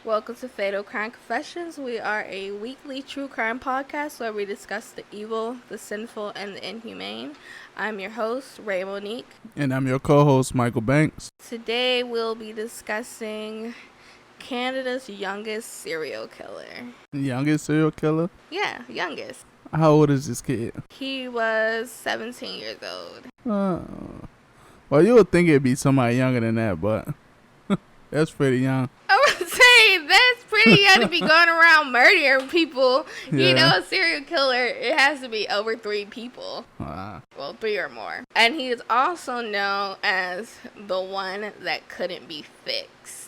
Welcome to Fatal Crime Confessions. We are a weekly true crime podcast where we discuss the evil, the sinful, and the inhumane. I'm your host, Ray Monique. And I'm your co-host, Michael Banks. Today we'll be discussing Canada's youngest serial killer. Youngest serial killer? Yeah, youngest. How old is this kid? He was 17 years old. Well, you would think it'd be somebody younger than that, but that's pretty young. I would say that's pretty young to be going around murdering people. Yeah. You know, a serial killer, it has to be over 3 people. Wow. Well, 3 or more. And he is also known as the one that couldn't be fixed.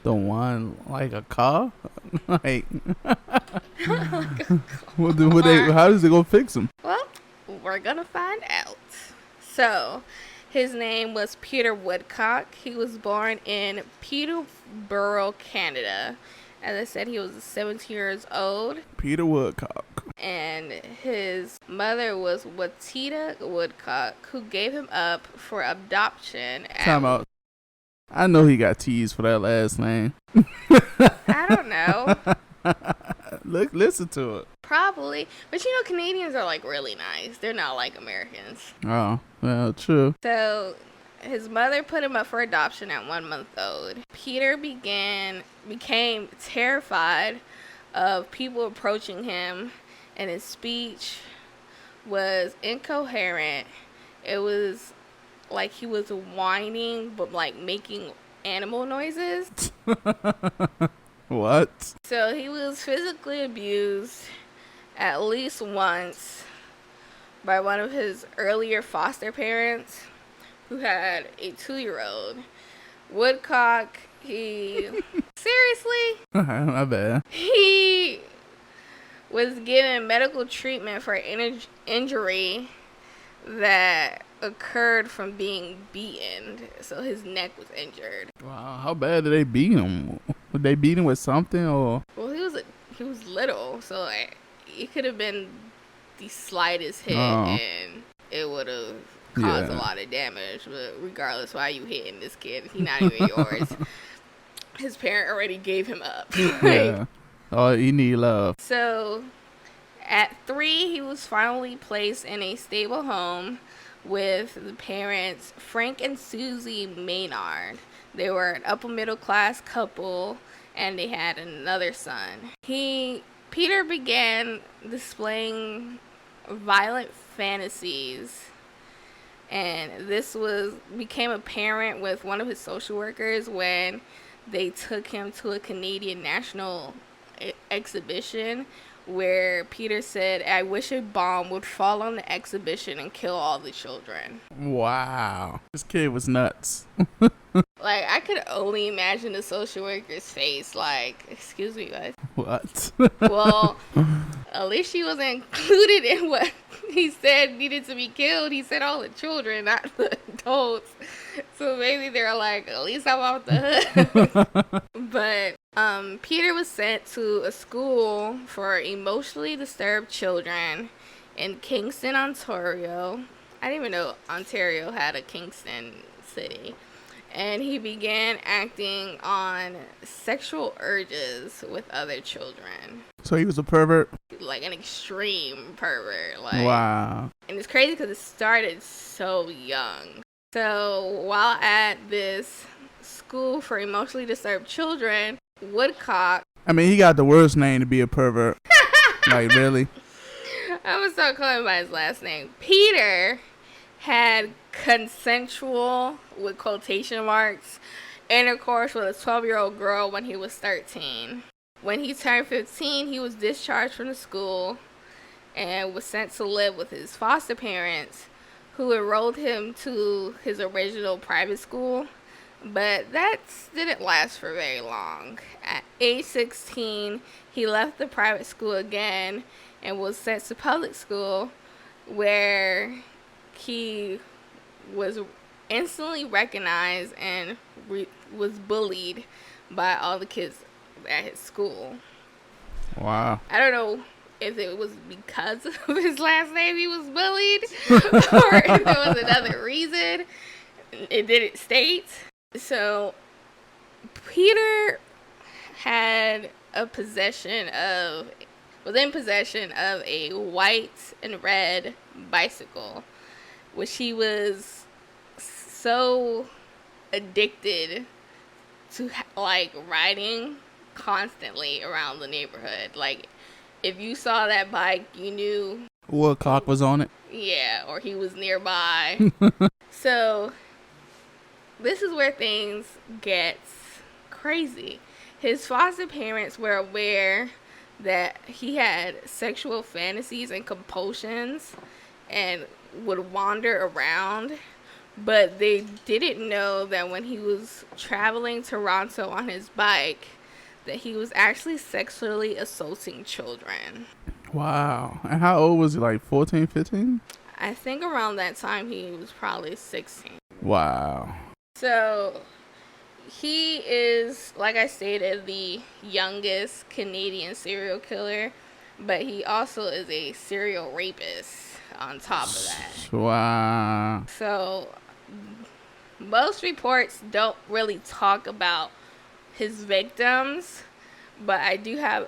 The one, like a car? Like, how does it go fix him? Well, we're going to find out. So, his name was Peter Woodcock. He was born in Peterborough, Canada. As I said, he was 17 years old. Peter Woodcock. And his mother was Watita Woodcock, who gave him up for adoption. Time out. I know he got teased for that last name. I don't know. Listen to it. Probably. But you know, Canadians are like really nice. They're not like Americans. Oh, well, true. So his mother put him up for adoption at 1 month old. Peter became terrified of people approaching him, and his speech was incoherent. It was like he was whining, but like making animal noises. What? So he was physically abused at least once by one of his earlier foster parents who had a 2-year-old. Woodcock, seriously? My bad. He was given medical treatment for injury that occurred from being beaten. So his neck was injured. Wow, how bad did they beat him? Would they beat him with something or? Well, he was little, so it could have been the slightest hit, Oh. and it would have caused a lot of damage. But regardless, why are you hitting this kid? He's not even yours. His parent already gave him up. Yeah. Oh, he need love. So, at 3, he was finally placed in a stable home with the parents, Frank and Susie Maynard. They were an upper middle class couple, and they had another son. Peter began displaying violent fantasies, and this became apparent with one of his social workers when they took him to a Canadian national exhibition where Peter said, "I wish a bomb would fall on the exhibition and kill all the children." Wow. This kid was nuts. Like, I could only imagine the social worker's face, like, "Excuse me, guys." What? Well, at least she wasn't included in what he said needed to be killed. He said all the children, not the adults. So maybe they're like, at least I'm off the hook. But Peter was sent to a school for emotionally disturbed children in Kingston, Ontario. I didn't even know Ontario had a Kingston city. And he began acting on sexual urges with other children. So he was a pervert? Like an extreme pervert. Like, wow. And it's crazy because it started so young. So while at this school for emotionally disturbed children, Woodcock... I mean, he got the worst name to be a pervert. Like, really? I'm going to start calling him by his last name. Peter had consensual, with quotation marks, intercourse with a 12-year-old girl when he was 13. When he turned 15, he was discharged from the school and was sent to live with his foster parents, who enrolled him to his original private school. But that didn't last for very long. At age 16, he left the private school again and was sent to public school, where he was instantly recognized and was bullied by all the kids at his school. Wow. I don't know if it was because of his last name he was bullied or if there was another reason. It didn't state. So Peter was in possession of a white and red bicycle, which he was so addicted to like riding constantly around the neighborhood. Like, if you saw that bike, you knew Woodcock was on it. Yeah, or he was nearby. So this is where things get crazy. His foster parents were aware that he had sexual fantasies and compulsions and would wander around, but they didn't know that when he was traveling to Toronto on his bike, that he was actually sexually assaulting children. Wow. And how old was he? Like 14, 15? I think around that time he was probably 16. Wow. So he is, like I stated, the youngest Canadian serial killer, but he also is a serial rapist on top of that. Wow. So most reports don't really talk about his victims, but I do have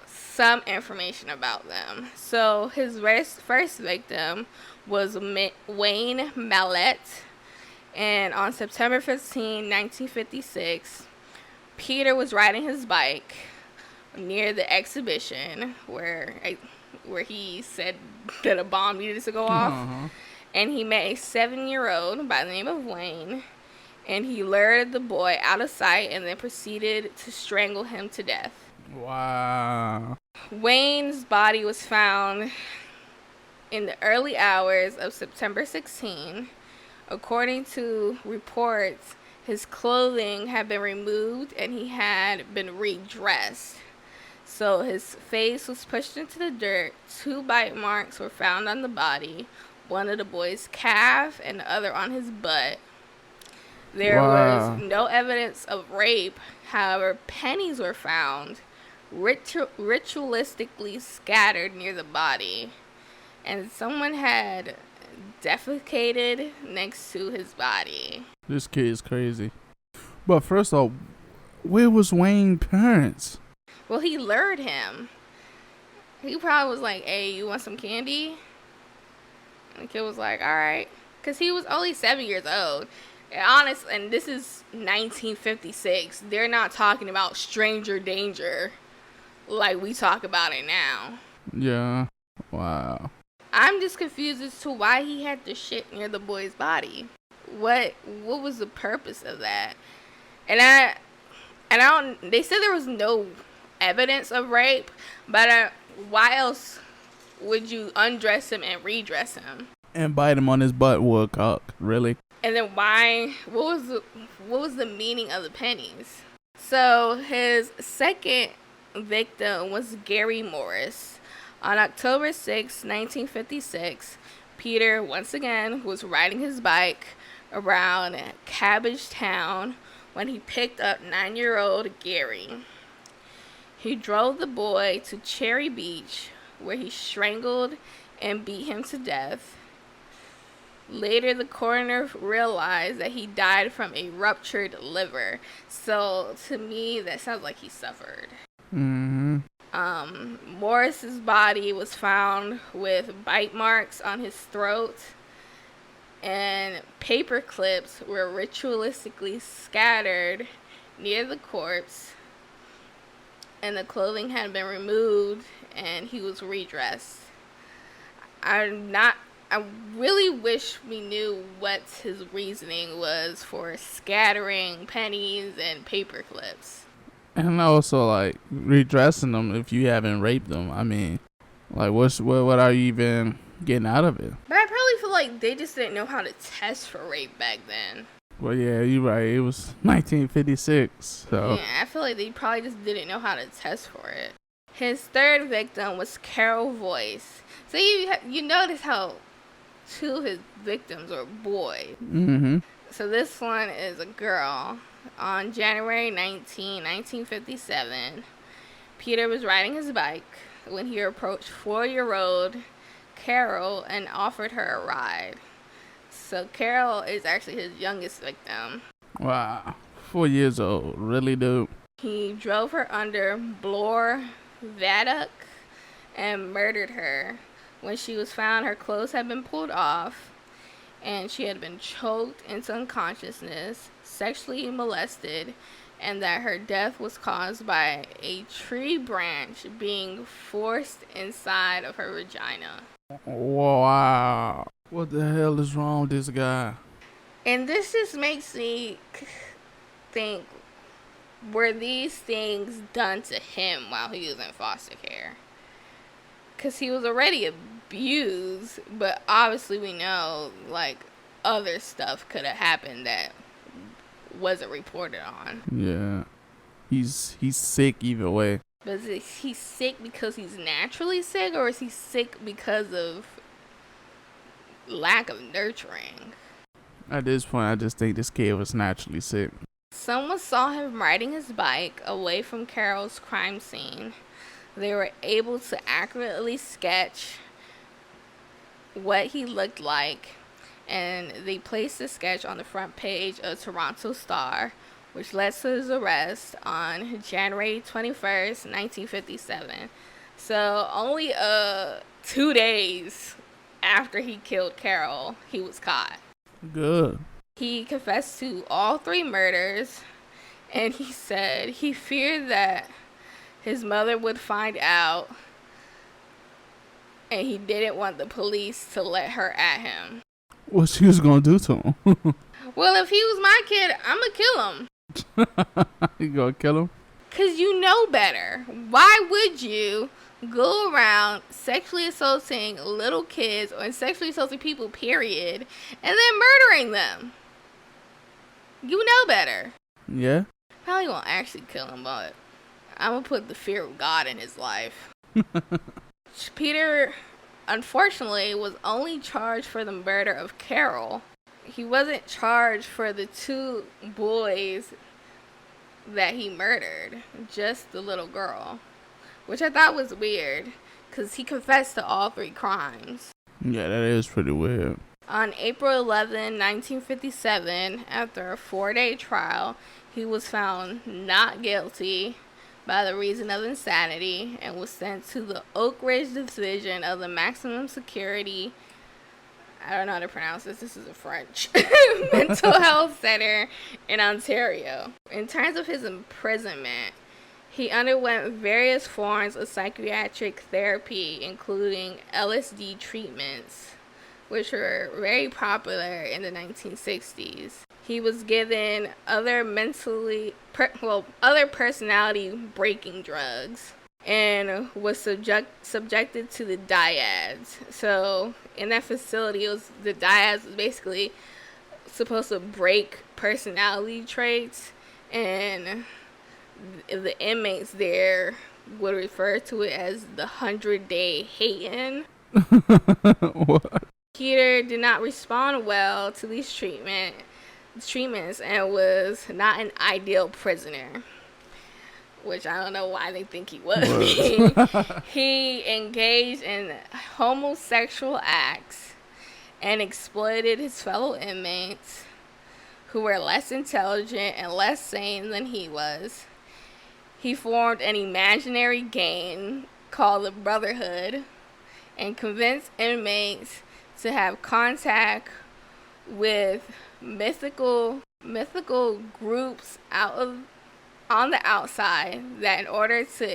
some information about them. So his first victim was Wayne Mallette, and on September 15, 1956, Peter was riding his bike near the exhibition where he said that a bomb needed to go off, and he met a 7-year-old by the name of Wayne, and he lured the boy out of sight and then proceeded to strangle him to death. Wow. Wayne's body was found in the early hours of September 16. According to reports, his clothing had been removed and he had been redressed. So his face was pushed into the dirt. 2 bite marks were found on the body, one of the boy's calf and the other on his butt. There was no evidence of rape. However, pennies were found ritualistically scattered near the body, and someone had defecated next to his body. This kid is crazy. But first off, where was Wayne's parents? Well, he lured him. He probably was like, "Hey, you want some candy?" And the kid was like, "All right," because he was only 7 years old. And this is 1956. They're not talking about stranger danger like we talk about it now. Yeah. Wow. I'm just confused as to why he had the shit near the boy's body. What was the purpose of that? And they said there was no evidence of rape, but why else would you undress him and redress him? And bite him on his butt, Woodcock. Really? And then why? What was the meaning of the pennies? So his second victim was Gary Morris. On October 6, 1956, Peter once again was riding his bike around Cabbagetown when he picked up 9-year-old Gary. He drove the boy to Cherry Beach, where he strangled and beat him to death. Later, the coroner realized that he died from a ruptured liver. So, to me, that sounds like he suffered. Morris's body was found with bite marks on his throat, and paper clips were ritualistically scattered near the corpse, and the clothing had been removed, and he was redressed. I really wish we knew what his reasoning was for scattering pennies and paper clips. And also, like, redressing them if you haven't raped them. I mean, like, what are you even getting out of it? But I probably feel like they just didn't know how to test for rape back then. Well, yeah, you're right. It was 1956, so. Yeah, I feel like they probably just didn't know how to test for it. His third victim was Carol Voice. So you notice how 2 of his victims were boys. So this one is a girl. On January 19, 1957, Peter was riding his bike when he approached 4-year-old Carol and offered her a ride. So Carol is actually his youngest victim. Wow. 4 years old. Really, dude? He drove her under Bloor Viaduct and murdered her. When she was found, her clothes had been pulled off, and she had been choked into unconsciousness, sexually molested, and that her death was caused by a tree branch being forced inside of her vagina. Wow. What the hell is wrong with this guy? And this just makes me think, were these things done to him while he was in foster care? Because he was already abused, but obviously we know, like, other stuff could have happened that wasn't reported on. Yeah. He's sick either way. But is he sick because he's naturally sick, or is he sick because of lack of nurturing? At this point, I just think this kid was naturally sick. Someone saw him riding his bike away from Carol's crime scene. They were able to accurately sketch what he looked like, and they placed the sketch on the front page of Toronto Star, which led to his arrest on January 21st, 1957. So only 2 days after he killed Carol, he was caught. Good. He confessed to all 3 murders, and he said he feared that his mother would find out, and he didn't want the police to let her at him. What she was gonna do to him? Well, if he was my kid, I'm gonna kill him. You gonna kill him? Because you know better. Why would you go around sexually assaulting little kids or sexually assaulting people, period, and then murdering them? You know better. Yeah. Probably won't actually kill him, but I'm gonna put the fear of God in his life. Peter, unfortunately, was only charged for the murder of Carol. He wasn't charged for the 2 boys that he murdered, just the little girl, which I thought was weird because he confessed to all 3 crimes. Yeah, that is pretty weird. On April 11, 1957, after a 4-day trial, he was found not guilty by the reason of insanity and was sent to the Oak Ridge Division of the Maximum Security, I don't know how to pronounce this is a French, mental health center in Ontario. In terms of his imprisonment, he underwent various forms of psychiatric therapy, including LSD treatments, which were very popular in the 1960s. He was given other personality breaking drugs and was subjected to the dyads. So in that facility, the dyads was basically supposed to break personality traits, and the inmates there would refer to it as the 100-day hating. What? Peter did not respond well to these treatments and was not an ideal prisoner, which I don't know why they think he was. He engaged in homosexual acts and exploited his fellow inmates who were less intelligent and less sane than he was. He formed an imaginary gang called the Brotherhood and convinced inmates to have contact with mythical groups on the outside, that in order to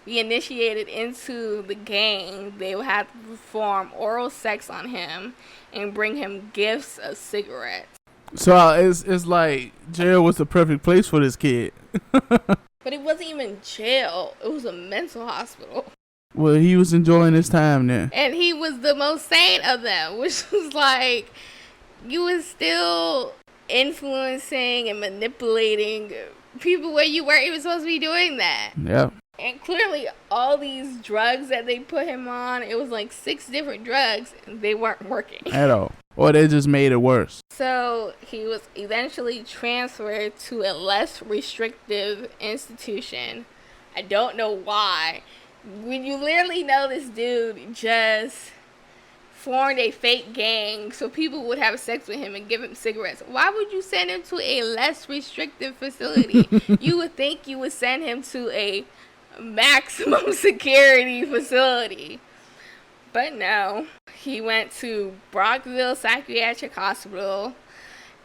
be initiated into the gang, they would have to perform oral sex on him and bring him gifts of cigarettes. So it's like jail was the perfect place for this kid. But it wasn't even jail. It was a mental hospital. Well, he was enjoying his time there. And he was the most sane of them, which was like, you was still influencing and manipulating people where you weren't even supposed to be doing that. Yeah. And clearly all these drugs that they put him on, it was like 6 different drugs, and they weren't working at all. Or they just made it worse. So he was eventually transferred to a less restrictive institution. I don't know why. When you literally know this dude just formed a fake gang so people would have sex with him and give him cigarettes. Why would you send him to a less restrictive facility? You would think you would send him to a maximum security facility. But no, he went to Brockville Psychiatric Hospital,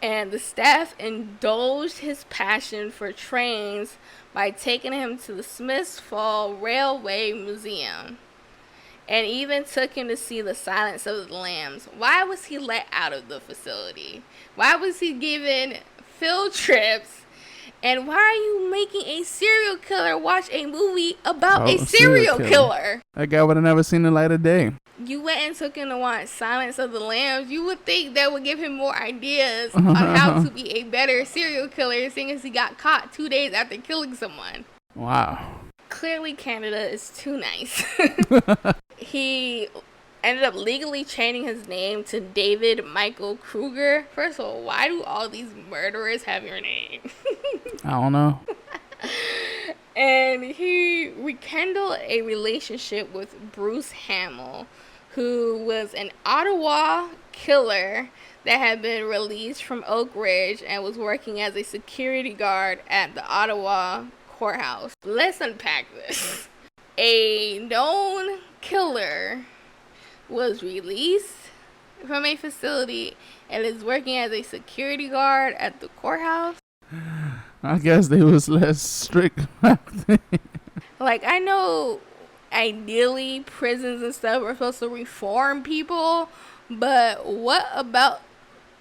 and the staff indulged his passion for trains by taking him to the Smiths Fall Railway Museum, and even took him to see the Silence of the Lambs. Why was he let out of the facility? Why was he given field trips? And why are you making a serial killer watch a movie about a serial killer? That guy would have never seen the light of day. You went and took him to watch Silence of the Lambs. You would think that would give him more ideas on how to be a better serial killer, seeing as he got caught 2 days after killing someone. Wow. Clearly, Canada is too nice. He ended up legally changing his name to David Michael Kruger. First of all, why do all these murderers have your name? I don't know. And he rekindled a relationship with Bruce Hamill, who was an Ottawa killer that had been released from Oak Ridge and was working as a security guard at the Ottawa courthouse. Let's unpack this. A known killer was released from a facility and is working as a security guard at the courthouse. I guess they was less strict. Like, I know ideally prisons and stuff are supposed to reform people, but what about,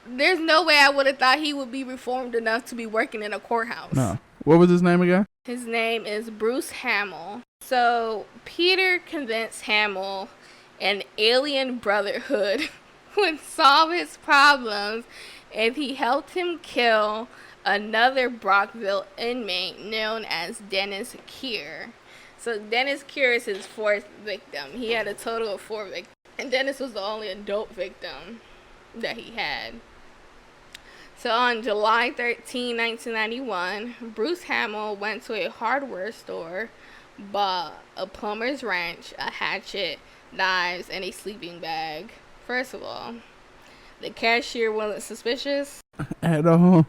there's no way I would have thought he would be reformed enough to be working in a courthouse. No. What was his name again? His name is Bruce Hamill. So Peter convinced Hamill an alien brotherhood would solve his problems if he helped him kill another Brockville inmate known as Dennis Keir. So Dennis Keir is his fourth victim. He had a total of 4 victims, and Dennis was the only adult victim that he had. So on July 13, 1991, Bruce Hamill went to a hardware store, bought a plumber's wrench, a hatchet, knives, and a sleeping bag. First of all, the cashier wasn't suspicious at all.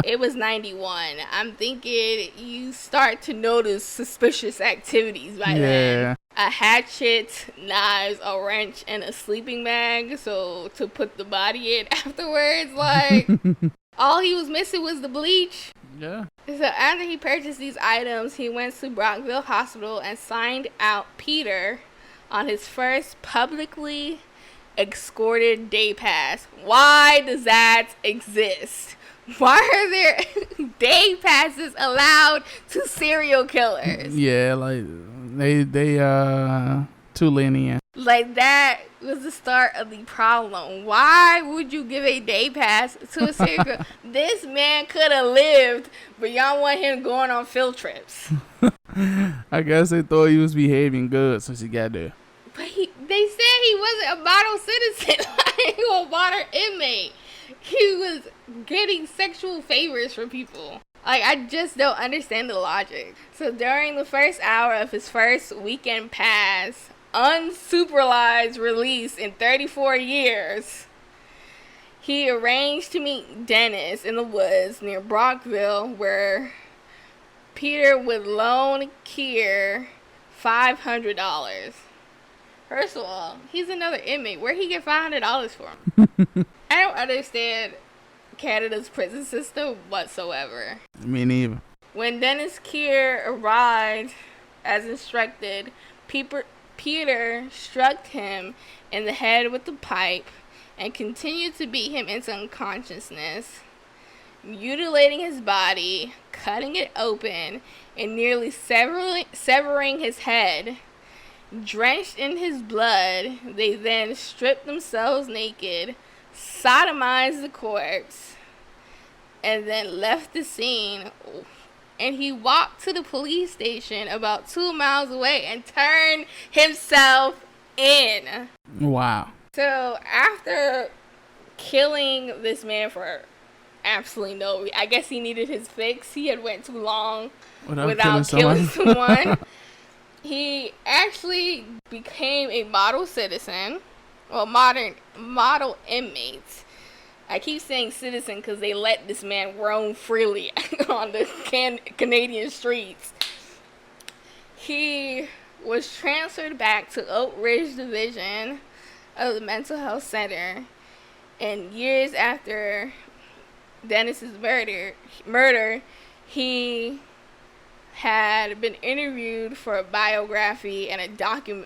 It was 91. I'm thinking you start to notice suspicious activities by then. A hatchet, knives, a wrench, and a sleeping bag. So to put the body in afterwards, like, all he was missing was the bleach. Yeah. So after he purchased these items, he went to Brockville Hospital and signed out Peter on his first publicly escorted day pass. Why does that exist? Why are there day passes allowed to serial killers? Yeah, like they too lenient. Like, that was the start of the problem. Why would you give a day pass to a serial killer? This man could have lived, but y'all want him going on field trips. I guess they thought he was behaving good since he got there. But they said he wasn't a model citizen, like a model inmate. He was getting sexual favors from people. Like, I just don't understand the logic. So during the first hour of his first weekend pass, unsupervised release in 34 years, he arranged to meet Dennis in the woods near Brockville, where Peter would loan Keir $500. First of all, he's another inmate. Where'd he get $500 from? I don't understand Canada's prison system whatsoever. Me neither. When Dennis Keir arrived as instructed, Peter struck him in the head with the pipe and continued to beat him into unconsciousness, mutilating his body, cutting it open, and nearly severing his head. Drenched in his blood, they then stripped themselves naked, sodomized the corpse, and then left the scene. And he walked to the police station about 2 miles away and turned himself in. Wow. So after killing this man for absolutely no reason, I guess he needed his fix. He had went too long without killing someone. He actually became a model citizen well, model inmates. I keep saying citizen because they let this man roam freely on the Canadian streets. He was transferred back to Oak Ridge Division of the Mental Health Center, and years after Dennis's murder, he had been interviewed for a biography and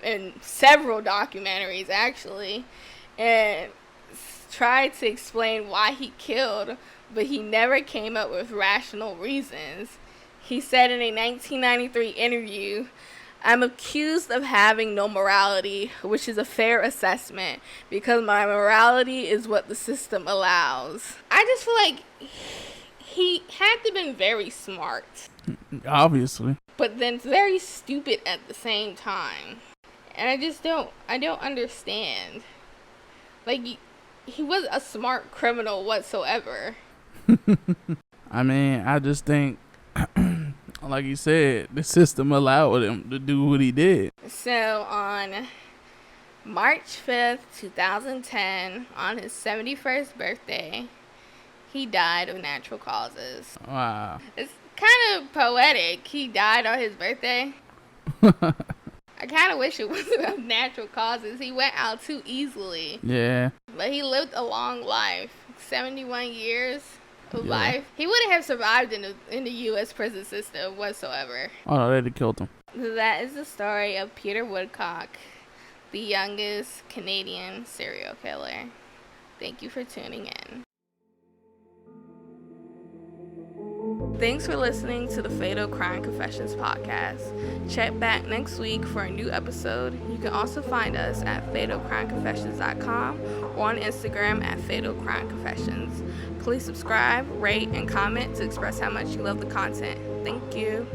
and several documentaries actually, and tried to explain why he killed, but he never came up with rational reasons. He said in a 1993 interview, "I'm accused of having no morality, which is a fair assessment, because my morality is what the system allows." I just feel like he had to have been very smart. Obviously. But then very stupid at the same time. And I don't understand. Like, he was a smart criminal whatsoever. I mean, I just think, like you said, the system allowed him to do what he did. So on March 5th, 2010, on his 71st birthday, he died of natural causes. Wow. It's kind of poetic. He died on his birthday. I kind of wish it wasn't of natural causes. He went out too easily. Yeah. But he lived a long life. 71 years of life. He wouldn't have survived in the U.S. prison system whatsoever. Oh, no, they'd have killed him. That is the story of Peter Woodcock, the youngest Canadian serial killer. Thank you for tuning in. Thanks for listening to the Fatal Crime Confessions podcast. Check back next week for a new episode. You can also find us at fatalcrimeconfessions.com or on Instagram at Fatal Crime Confessions. Please subscribe, rate, and comment to express how much you love the content. Thank you.